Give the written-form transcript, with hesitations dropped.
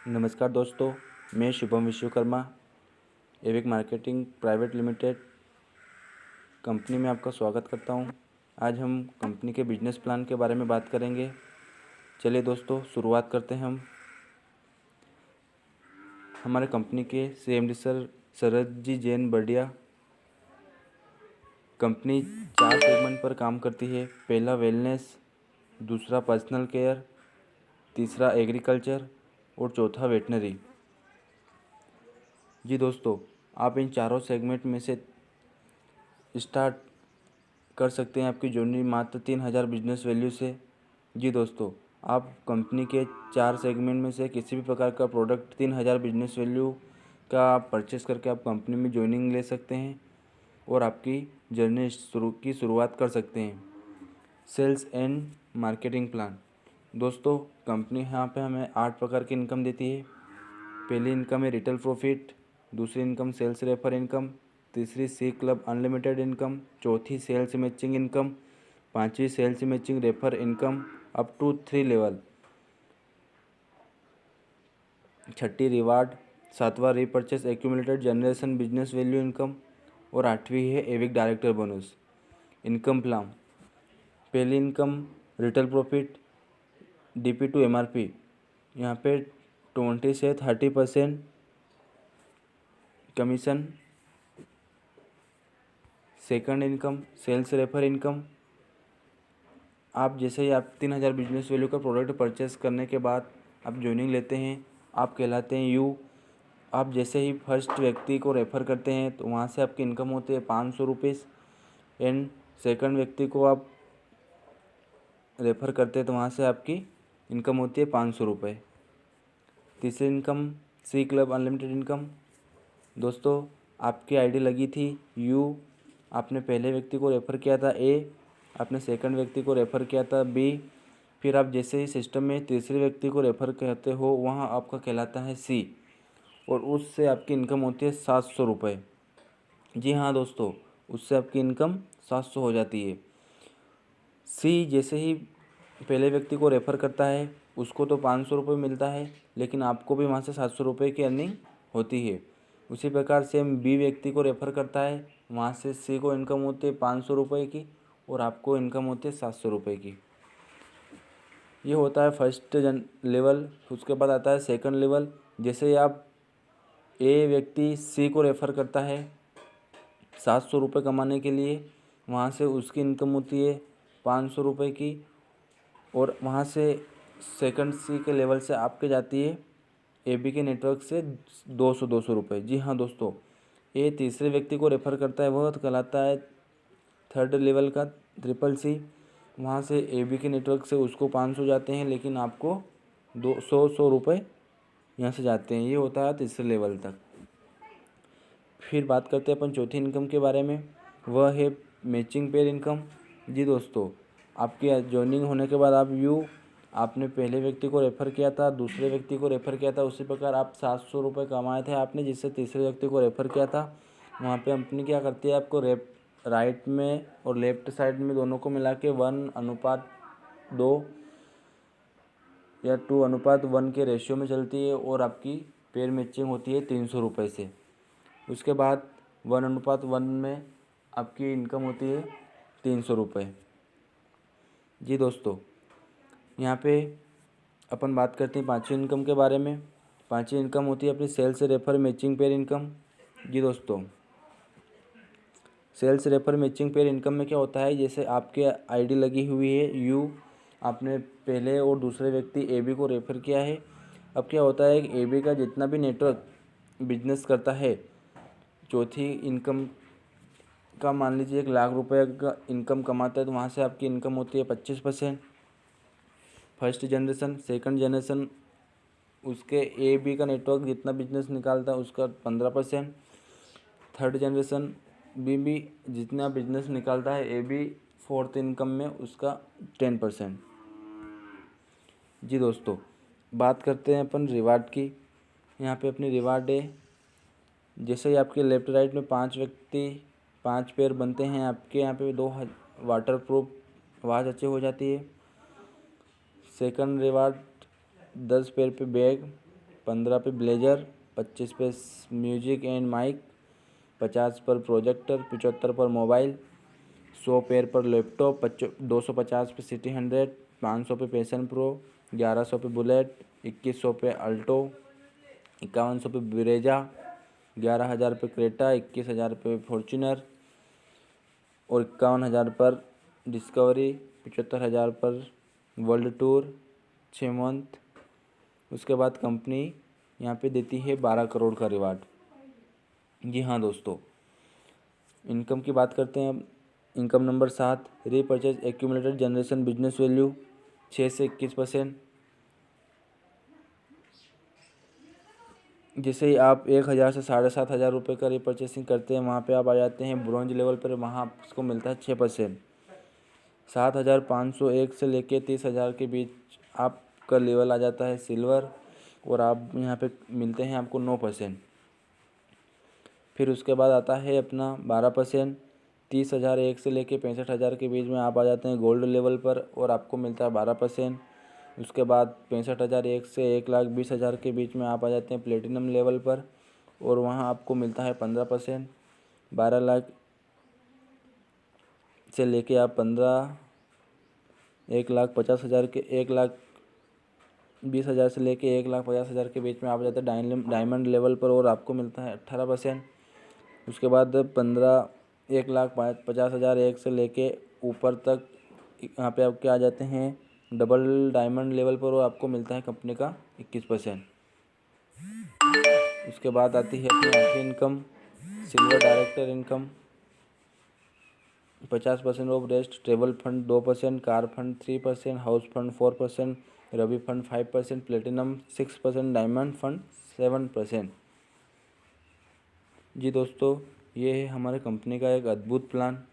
नमस्कार दोस्तों, मैं Shubham Vishwakarma Avik marketing private limited company में आपका स्वागत करता हूं। आज हम कंपनी के बिजनेस प्लान के बारे में बात करेंगे। चलिए दोस्तों, शुरुआत करते हैं हम। हमारे कंपनी के CMD सर शरद जी जैन बर्डिया। कंपनी 4 सेगमेंट पर काम करती है। पहला वेलनेस, दूसरा पर्सनल केयर, तीसरा एग्रीकल्चर और चौथा वेटनरी। जी दोस्तों, आप इन चारों सेगमेंट में से स्टार्ट कर सकते हैं आपकी जर्नी मात्र 3,000 बिजनेस वैल्यू से। जी दोस्तों, आप कंपनी के 4 सेगमेंट में से किसी भी प्रकार का प्रोडक्ट 3,000 बिजनेस वैल्यू का आप परचेस करके आप कंपनी में ज्वाइनिंग ले सकते हैं और आपकी जर्नी शुरुआत कर सकते हैं। Sales and marketing plan. दोस्तों, कंपनी यहाँ पे हमें 8 प्रकार की इनकम देती है। पहली इनकम है रिटेल प्रॉफिट, दूसरी इनकम सेल्स रेफर इनकम, तीसरी सी क्लब अनलिमिटेड इनकम, चौथी सेल्स मैचिंग इनकम, पांचवी sales matching refer income up to 3 level, छठी रिवार्ड, सातवां repurchase accumulated generation business value income और आठवीं है एविक डायरेक्टर बोनस। Income plan. पहली income retail profit DP to MRP, यहाँ पे 20 से 30% commission. Second income sales refer income. आप जैसे ही आप 3,000 बिजनेस वैल्यू का प्रोडक्ट परचेस करने के बाद आप ज्वाइनिंग लेते हैं, आप कहलाते हैं यू। आप जैसे ही फर्स्ट व्यक्ति को रेफ़र करते हैं तो वहाँ से आपकी इनकम होती है 500 रुपीज़। एंड सेकंड व्यक्ति को आप रेफ़र करते हैं तो वहाँ से आपकी इनकम होती है 500 रुपये। तीसरी income C club unlimited income. दोस्तों, आपकी आईडी लगी थी यू, आपने पहले व्यक्ति को रेफ़र किया था ए, आपने सेकंड व्यक्ति को रेफ़र किया था बी, फिर आप जैसे ही सिस्टम में तीसरे व्यक्ति को रेफ़र करते हो वहाँ आपका कहलाता है सी और उससे आपकी इनकम होती है 700 रुपये। जी हाँ दोस्तों, उससे आपकी इनकम 700 हो जाती है। सी जैसे ही पहले व्यक्ति को रेफ़र करता है उसको तो 500 रुपये मिलता है, लेकिन आपको भी वहाँ से 700 रुपये की अर्निंग होती है। उसी प्रकार से हम बी व्यक्ति को रेफ़र करता है, वहाँ से सी को इनकम होती है 500 रुपये की और आपको इनकम होती है 700 रुपये की। ये होता है फर्स्ट लेवल। उसके बाद आता है सेकंड लेवल। जैसे ही आप ए व्यक्ति सी को रेफ़र करता है 700 रुपये कमाने के लिए, वहाँ से उसकी इनकम होती है 500 रुपये की और वहाँ से सेकंड सी के लेवल से आपके जाती है AB के नेटवर्क से 200 रुपये। जी हाँ दोस्तों, ये तीसरे व्यक्ति को रेफ़र करता है, वह कहलाता है थर्ड लेवल का CCC। वहाँ से AB के नेटवर्क से उसको 500 जाते हैं, लेकिन आपको 200 रुपये यहाँ से जाते हैं। ये होता है तीसरे लेवल तक। फिर बात करते हैं अपन चौथी इनकम के बारे में, वह है मैचिंग पेयर इनकम। जी दोस्तों, आपकी ज्वाइनिंग होने के बाद आपने पहले व्यक्ति को रेफ़र किया था, दूसरे व्यक्ति को रेफ़र किया था, उसी प्रकार आप 700 रुपये कमाए थे आपने, जिससे तीसरे व्यक्ति को रेफ़र किया था। वहाँ पे कंपनी क्या करती है, आपको राइट में और लेफ्ट साइड में दोनों को मिला के 1:2 या 2:1 के रेशियो में चलती है और आपकी पेयर मैचिंग होती है 300 रुपये से। उसके बाद 1:1 में आपकी इनकम होती है 300 रुपये। जी दोस्तों, यहाँ पे अपन बात करते हैं पांचवी इनकम के बारे में। पांचवी इनकम होती है अपनी sales refer matching pair income. जी दोस्तों, sales refer matching pair income में क्या होता है, जैसे आपके आईडी लगी हुई है यू, आपने पहले और दूसरे व्यक्ति AB को रेफ़र किया है। अब क्या होता है, AB का जितना भी नेटवर्क बिजनेस करता है, चौथी इनकम का मान लीजिए 1,00,000 रुपये का इनकम कमाता है तो वहाँ से आपकी इनकम होती है 25%। फर्स्ट जनरेशन सेकंड जनरेशन उसके AB का नेटवर्क जितना बिजनेस निकालता है उसका 15%। थर्ड जनरेशन भी जितना बिजनेस निकालता है AB फोर्थ इनकम में उसका 10%। जी दोस्तों, बात करते हैं अपन रिवार्ड की। यहाँ पे अपनी रिवार्ड है, जैसे ही आपके लेफ्ट राइट में 5 पेयर बनते हैं, आपके यहाँ पे 2 वाटर प्रूफ आवाज़ अच्छी हो जाती है। सेकंड रिवार्ड 10 पेयर पे बैग, 15 पे ब्लेजर, 25 पे म्यूजिक एंड माइक, 50 पर प्रोजेक्टर, 75 पर मोबाइल, 100 पेयर पर लैपटॉप, 250 पे सिटी 100, 500 पे पैशन प्रो, 1100 पे बुलेट, 2100 पे अल्टो, 5100 पे ब्रेजा, 11,000 पे क्रेटा, 21,000 पे फॉर्च्यूनर और 51,000 पर डिस्कवरी, 75,000 पर वर्ल्ड टूर 6 मंथ। उसके बाद कंपनी यहाँ पे देती है 12 करोड़ का रिवार्ड। जी हाँ दोस्तों, इनकम की बात करते हैं अब। Income number 7, repurchase accumulated generation business value 6 से 21%। जैसे ही आप 1,000 से 7,500 रुपये का रीपर्चेसिंग करते हैं, वहाँ पे आप आ जाते हैं ब्रॉन्ज लेवल पर, वहाँ आपको मिलता है 6%। 7,501 से लेके 30,000 के बीच आपका लेवल आ जाता है सिल्वर, और आप यहाँ पे मिलते हैं आपको 9%। फिर उसके बाद आता है अपना 12%। 30,001 से लेके 65,000 के बीच में आप आ जाते हैं गोल्ड लेवल पर, और आपको मिलता है 12%। उसके बाद 65,001 से 1,20,000 के बीच में आप आ जाते हैं प्लेटिनम लेवल पर, और वहाँ आपको मिलता है 15%। 12 लाख से लेके आप 1,20,000 से लेके 1,50,000 के बीच में आप जाते हैं डायमंड लेवल पर, और आपको मिलता है 18%। उसके बाद 1,50,000 एक से लेके ऊपर तक यहाँ पे आपके आ जाते हैं डबल डायमंड लेवल पर, और आपको मिलता है कंपनी का 21%। उसके बाद आती है अपनी आखिरी income, silver director income. 50% of rest, travel fund 2%, car fund 3%, house fund 4%, Ravi fund 5%, platinum 6%, diamond fund 7%। जी दोस्तों, ये है हमारे कंपनी का एक अद्भुत प्लान।